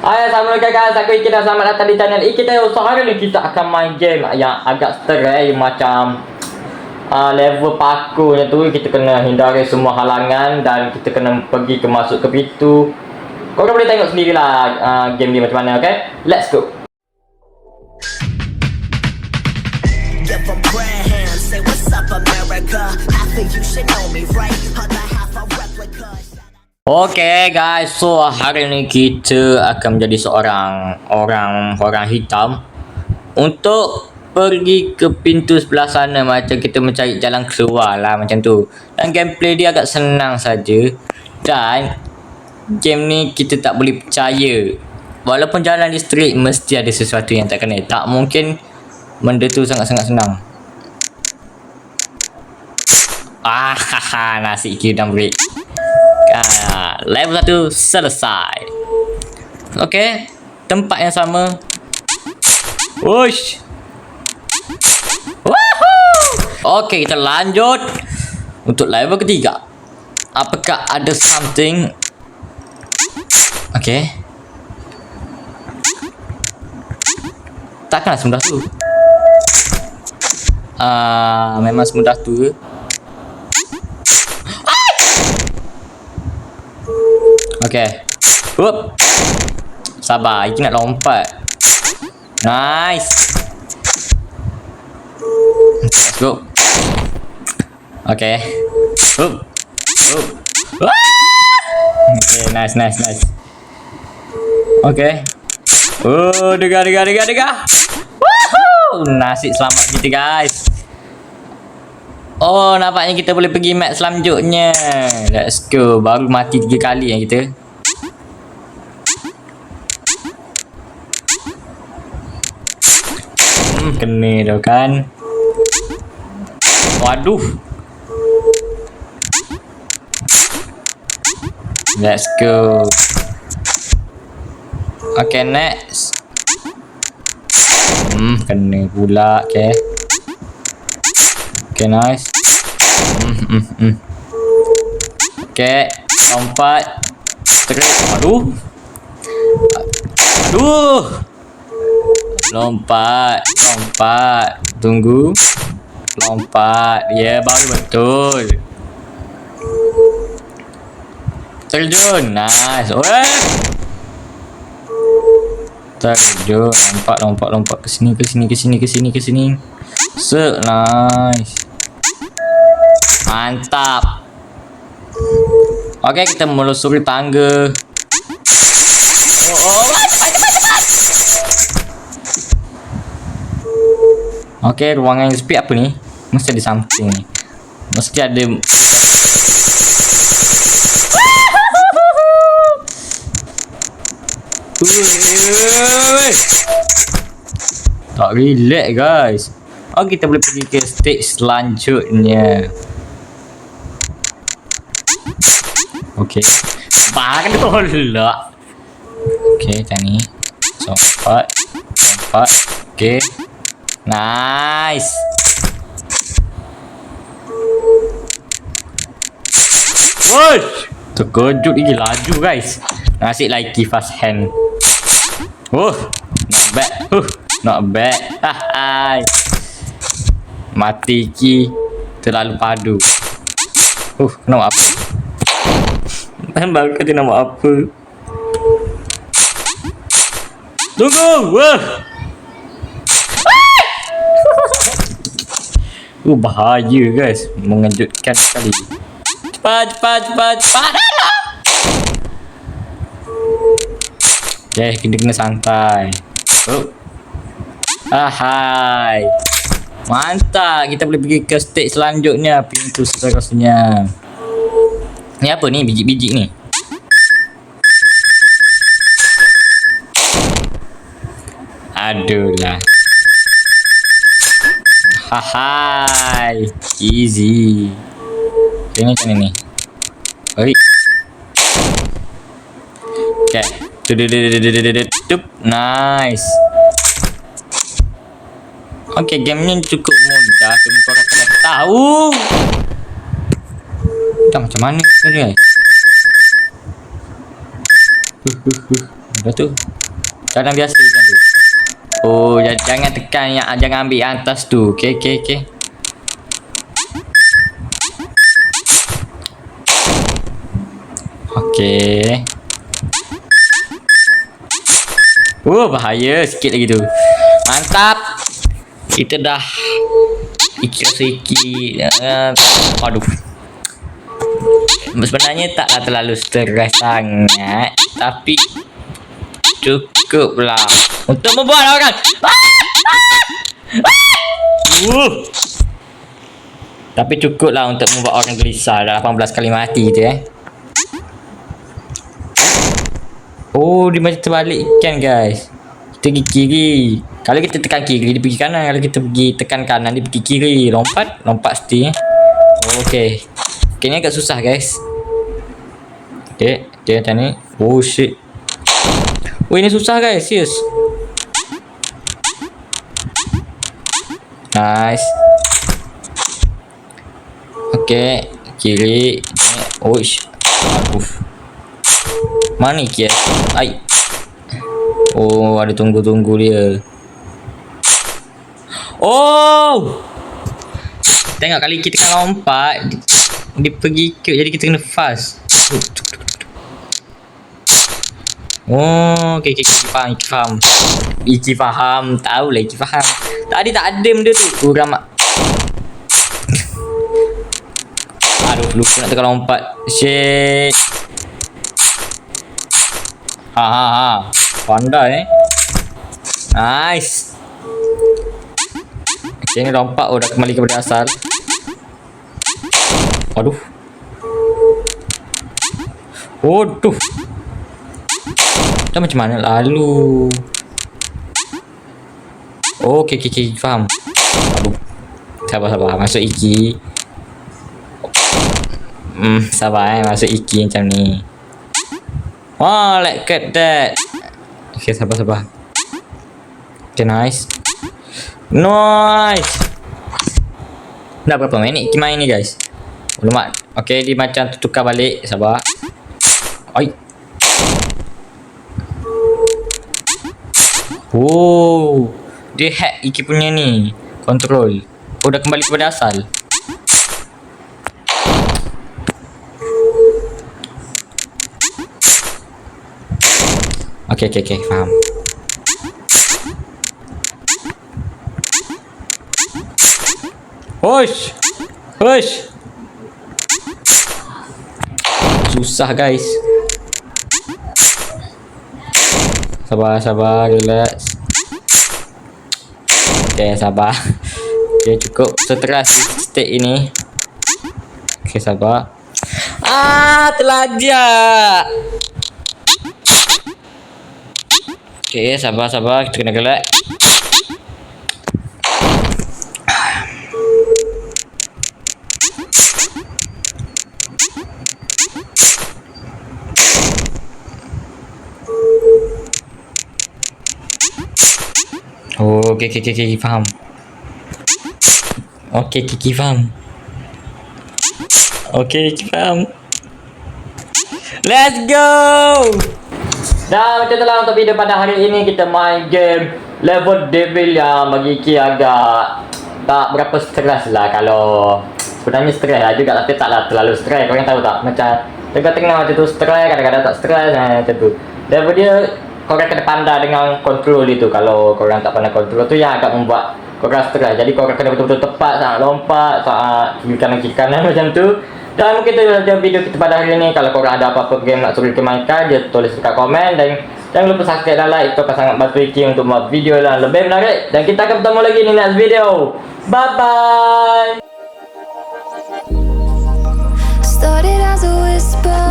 Hai, Assalamualaikum guys, aku Iki dan selamat datang di channel Iki Teo. So hari ni kita akan main game yang agak stray macam level parkour tu. Kita kena hindari semua halangan dan kita kena pergi masuk ke pintu. Korang boleh tengok sendirilah game ni macam mana, okay? Let's go. Give 'em prayer hands, say what's up America. Half of you should know me, right? Other half a replica. Okay guys, so hari ni kita akan menjadi seorang orang hitam untuk pergi ke pintu sebelah sana. Macam kita mencari jalan keluar lah macam tu. Dan gameplay dia agak senang saja. Dan game ni kita tak boleh percaya, walaupun jalan listrik mesti ada sesuatu yang tak kena. Tak mungkin benda tu sangat-sangat senang. Nasi kira dan break. Level 1 selesai. Okay, tempat yang sama. Wush. Woohoo. Okay, kita lanjut untuk level ketiga. Apakah ada something? Okay, takkanlah semudah tu. Memang semudah tu. Okay. Whoop. Sabar, Iki nak lompat. Nice. Let's go. Okay. Whoop. Whoop. Okay, nice. Okay. Oh, dega. Woohoo. Nasi selamat kita guys. Oh, nampaknya kita boleh pergi map selanjutnya. Let's go. Baru mati 3 kali yang kita. Kena dah kan. Waduh. Let's go. Okay, next. Kena pula. Okay. Okay, nice. Okay, lompat. Straight. Aduh. Lompat. Tunggu. Lompat. Ya, baru betul. Terjun. Nice. Terjun. Lompat. Ke sini. Nice. Mantap. Okay, kita melusuri tangga. Cepat. Okay, ruangan yang sepi apa ni? Mesti ada something ni. Mesti ada. Tak relax guys. Oh, kita boleh pergi ke stage selanjutnya. Okay. Bang tolak. Okay, macam ni. Lompat. Okay. Nice. Wush. Terkejut lagi laju guys. Nasib lagi fast hand. Not bad. Mati ki terlalu padu. Nama apa? Baru kata nama apa? Tunggu. Bahaya guys, mengejutkan sekali. Cepat. Okay, kita kena santai. Hai. Mantap, kita boleh pergi ke stage selanjutnya, pintu seterusnya. Ni apa ni, biji-biji ni? Aduh lah. Hai. Easy. Ini macam ni. Oi. Okay. Nice. Okay, game ni cukup mudah. Cuma korang kena tahu. Tak macam mana kita guys. Dah tu. Cara biasa macam tu. Oh, jangan tekan yang, jangan ambil yang atas tu. Okey. Okey. Bahaya sikit lagi tu. Mantap. Kita dah iki. Aduh. Sebenarnya taklah terlalu stres sangat, tapi cukuplah untuk membuat orang tapi cukuplah untuk membuat orang gelisah. Dah 18 kali mati tu Oh, dia macam terbalik kan guys. Kita pergi kiri. Kalau kita tekan kiri, dia pergi kanan. Kalau kita pergi tekan kanan, dia pergi kiri. Lompat seperti Okay, ni agak susah guys. Okay, dia macam ni. Oh shit. Ini susah guys, serius. Nice. Okay, kiri. Aduh. Mana ni kia? Ai. Oh, ada tunggu dia. Oh. Tengok kali kita kan lompat, dia pergi ikut, jadi kita kena fast. Oh, okay, faham. Iki faham. Tahulah Iki faham. Tadi tak ada benda tu. Kurang mak. Aduh, lupa nak tekan lompat. Shit. Ha. Pandai Nice. Okay, ni lompat. Oh, dah kembali kepada asal. Aduh. Waduh. Dah macam mana lalu? Okay, faham. Aduh. Sabar. Masuk Iki. Sabar masuk Iki macam ni. Oh, like that. Okay, sabar. Okay, nice. Dah berapa minit Iki main ni guys? Lemak. Okay, dia macam tukar balik. Sabar. Oi. Oh, dia hack Iki punya ni control. Oh, dah kembali kepada asal. Okay, faham. Hush. Susah guys. Sabar, relax. Okay, sabar. Okay, cukup stres state ini. Okay, sabar. Terlajak. Okay, sabar. Kita kena gelak. Oh, okay, faham. Okay, faham. Okay, faham. Let's go! Dah macam itulah untuk video pada hari ini. Kita main game Level Devil yang bagi Iki agak tak berapa stres lah. Kalau sebenarnya stres lah juga, tapi taklah terlalu stres. Korang tahu tak? Macam tengah-tengah macam tu stres, kadang-kadang tak stres macam tu. Level dia korang kena pandai dengan kontrol itu. Kalau korang tak pandai kontrol tu yang agak membuat korang stres. Jadi korang kena betul-betul tepat saat lompat, saat kiri kanan macam tu. Dan mungkin itu saja video kita pada hari ini. Kalau korang ada apa-apa game nak suruh kita mainkan, dia tulis dekat komen. Dan jangan lupa subscribe dan like. Itu akan sangat bantu Iki untuk membuat video yang lebih menarik. Dan kita akan bertemu lagi di next video. Bye-bye. Started as a whisper,